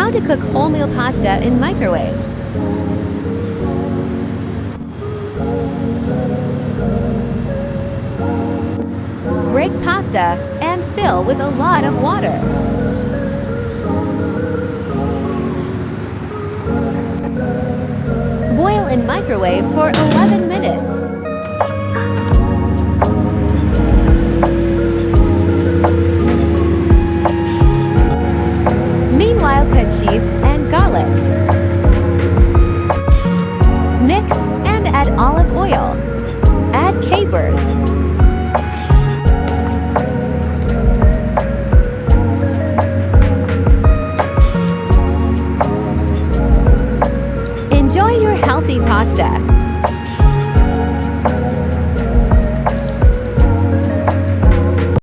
How to cook wholemeal pasta in microwave. Break pasta and fill with a lot of water. Boil in microwave for 11 minutes. Meanwhile, cut cheese and garlic. Mix and add olive oil. Add capers. Enjoy your healthy pasta.